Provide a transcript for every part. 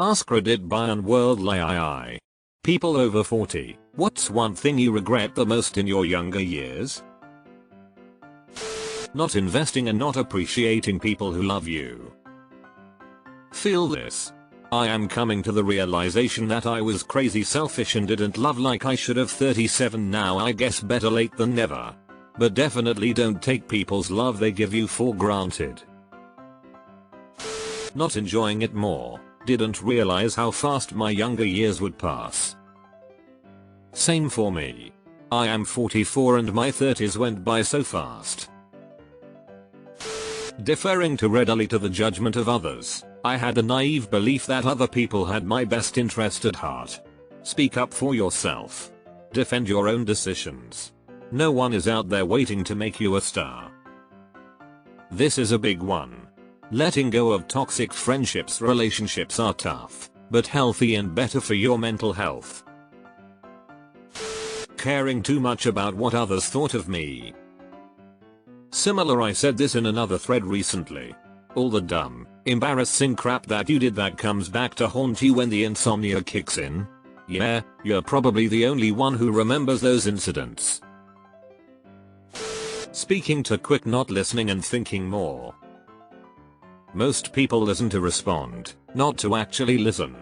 AskReddit by unworldly. People over 40, what's one thing you regret the most in your younger years? Not investing and not appreciating people who love you. Feel this. I am coming to the realization that I was crazy selfish and didn't love like I should have. 37 now, I guess better late than never. But definitely don't take people's love they give you for granted. Not enjoying it more. Didn't realize how fast my younger years would pass. Same for me. I am 44 and my 30s went by so fast. Deferring too readily to the judgment of others. I had a naive belief that other people had my best interest at heart. Speak up for yourself. Defend your own decisions. No one is out there waiting to make you a star. This is a big one. Letting go of toxic friendships. Relationships are tough, but healthy and better for your mental health. Caring too much about what others thought of me. Similar, I said this in another thread recently. All the dumb, embarrassing crap that you did that comes back to haunt you when the insomnia kicks in. Yeah, you're probably the only one who remembers those incidents. Speaking too quick, not listening and thinking more. Most people listen to respond, not to actually listen.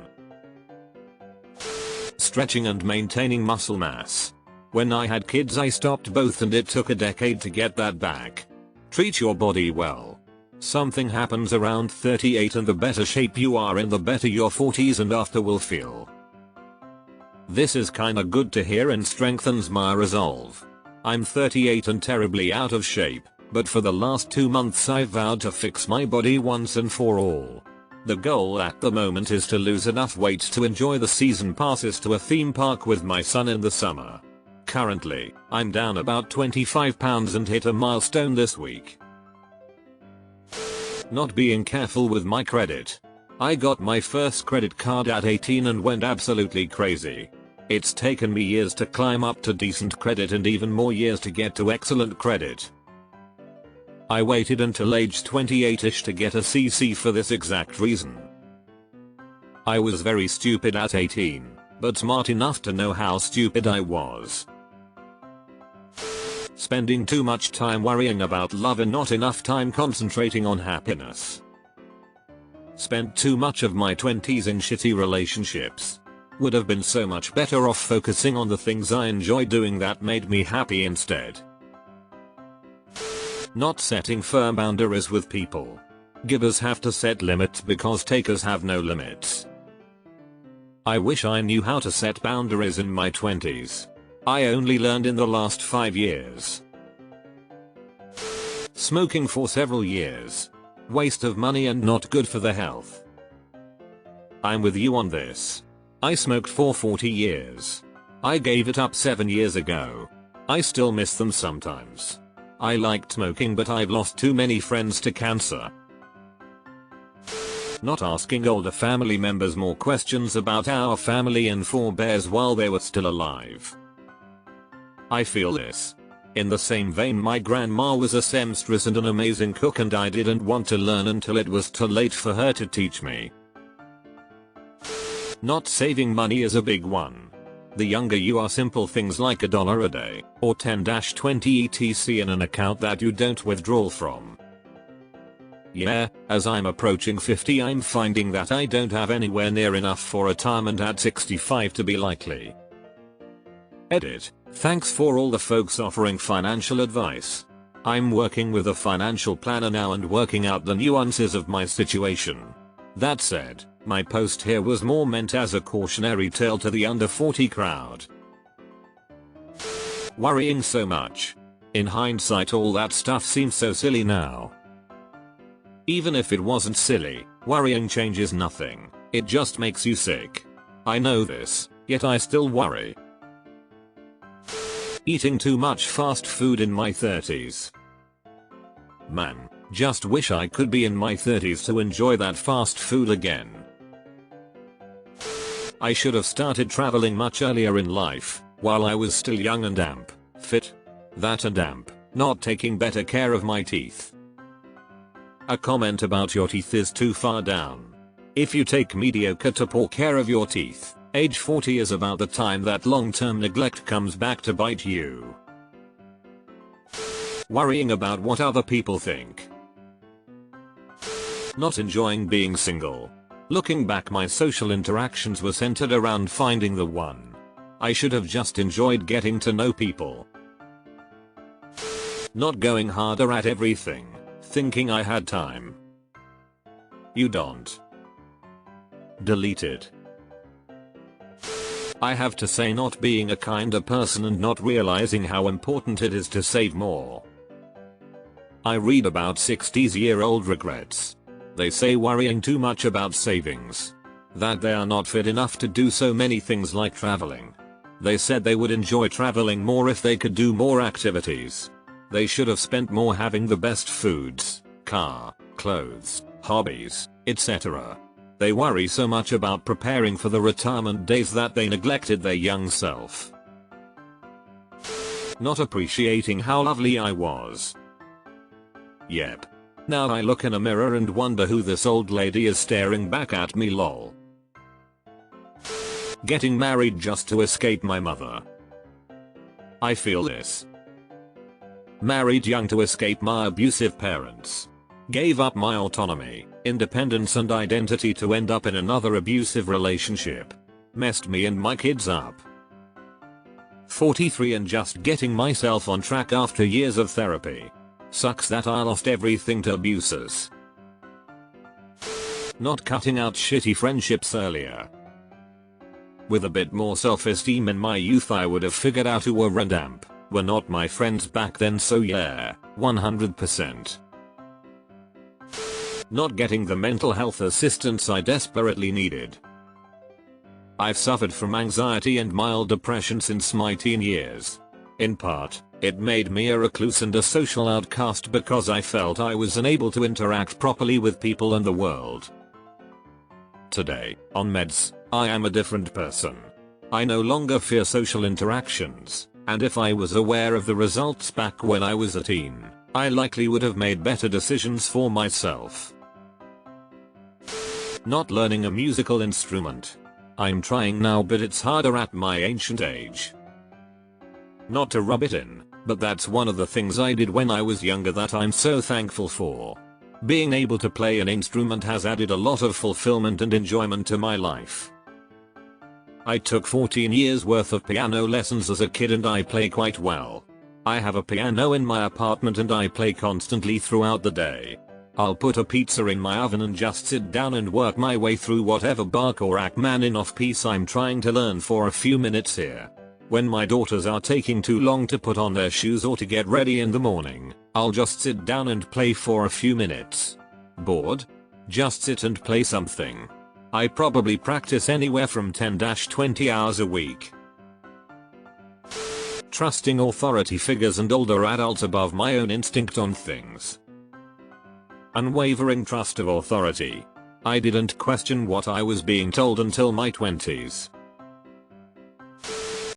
Stretching and maintaining muscle mass. When I had kids I stopped both and it took a decade to get that back. Treat your body well. Something happens around 38 and the better shape you are in, the better your 40s and after will feel. This is kinda good to hear and strengthens my resolve. I'm 38 and terribly out of shape. But for the last 2 months I've vowed to fix my body once and for all. The goal at the moment is to lose enough weight to enjoy the season passes to a theme park with my son in the summer. Currently, I'm down about 25 pounds and hit a milestone this week. Not being careful with my credit. I got my first credit card at 18 and went absolutely crazy. It's taken me years to climb up to decent credit and even more years to get to excellent credit. I waited until age 28ish to get a CC for this exact reason. I was very stupid at 18, but smart enough to know how stupid I was. Spending too much time worrying about love and not enough time concentrating on happiness. Spent too much of my 20s in shitty relationships. Would have been so much better off focusing on the things I enjoy doing that made me happy instead. Not setting firm boundaries with people. Givers have to set limits because takers have no limits. I wish I knew how to set boundaries in my 20s. I only learned in the last 5 years. Smoking for several years. Waste of money and not good for the health. I'm with you on this. I smoked for 40 years. I gave it up 7 years ago. I still miss them sometimes. I liked smoking but I've lost too many friends to cancer. Not asking older family members more questions about our family and forebears while they were still alive. I feel this. In the same vein, my grandma was a seamstress and an amazing cook and I didn't want to learn until it was too late for her to teach me. Not saving money is a big one. The younger you are, simple things like $1 a day, or 10-20 etc in an account that you don't withdraw from. Yeah, as I'm approaching 50 I'm finding that I don't have anywhere near enough for retirement at 65 to be likely. Edit. Thanks for all the folks offering financial advice. I'm working with a financial planner now and working out the nuances of my situation. That said, my post here was more meant as a cautionary tale to the under 40 crowd. Worrying so much. In hindsight all that stuff seems so silly now. Even if it wasn't silly, worrying changes nothing. It just makes you sick. I know this, yet I still worry. Eating too much fast food in my 30s. Man, just wish I could be in my 30s to enjoy that fast food again. I should have started traveling much earlier in life, while I was still young and fit. That and not taking better care of my teeth. A comment about your teeth is too far down. If you take mediocre to poor care of your teeth, age 40 is about the time that long-term neglect comes back to bite you. Worrying about what other people think. Not enjoying being single. Looking back, my social interactions were centered around finding the one. I should have just enjoyed getting to know people. Not going harder at everything, thinking I had time. You don't. Deleted. I have to say, not being a kinder person and not realizing how important it is to save more. I read about 60-year-old regrets. They say worrying too much about savings. That they are not fit enough to do so many things like traveling. They said they would enjoy traveling more if they could do more activities. They should have spent more having the best foods, car, clothes, hobbies, etc. They worry so much about preparing for the retirement days that they neglected their young self. Not appreciating how lovely I was. Yep. Now I look in a mirror and wonder who this old lady is staring back at me, lol. Getting married just to escape my mother. I feel this. Married young to escape my abusive parents. Gave up my autonomy, independence and identity to end up in another abusive relationship. Messed me and my kids up. 43 and just getting myself on track after years of therapy. Sucks that I lost everything to abusers. Not cutting out shitty friendships earlier. With a bit more self-esteem in my youth, I would have figured out who were and amp were not my friends back then, so yeah, 100%. Not getting the mental health assistance I desperately needed. I've suffered from anxiety and mild depression since my teen years. In part, it made me a recluse and a social outcast because I felt I was unable to interact properly with people and the world. Today, on meds, I am a different person. I no longer fear social interactions, and if I was aware of the results back when I was a teen, I likely would have made better decisions for myself. Not learning a musical instrument. I'm trying now, but it's harder at my ancient age. Not to rub it in, but that's one of the things I did when I was younger that I'm so thankful for. Being able to play an instrument has added a lot of fulfillment and enjoyment to my life. I took 14 years worth of piano lessons as a kid and I play quite well. I have a piano in my apartment and I play constantly throughout the day. I'll put a pizza in my oven and just sit down and work my way through whatever Bach or Rachmaninoff piece I'm trying to learn for a few minutes here. When my daughters are taking too long to put on their shoes or to get ready in the morning, I'll just sit down and play for a few minutes. Bored? Just sit and play something. I probably practice anywhere from 10-20 hours a week. Trusting authority figures and older adults above my own instinct on things. Unwavering trust of authority. I didn't question what I was being told until my 20s.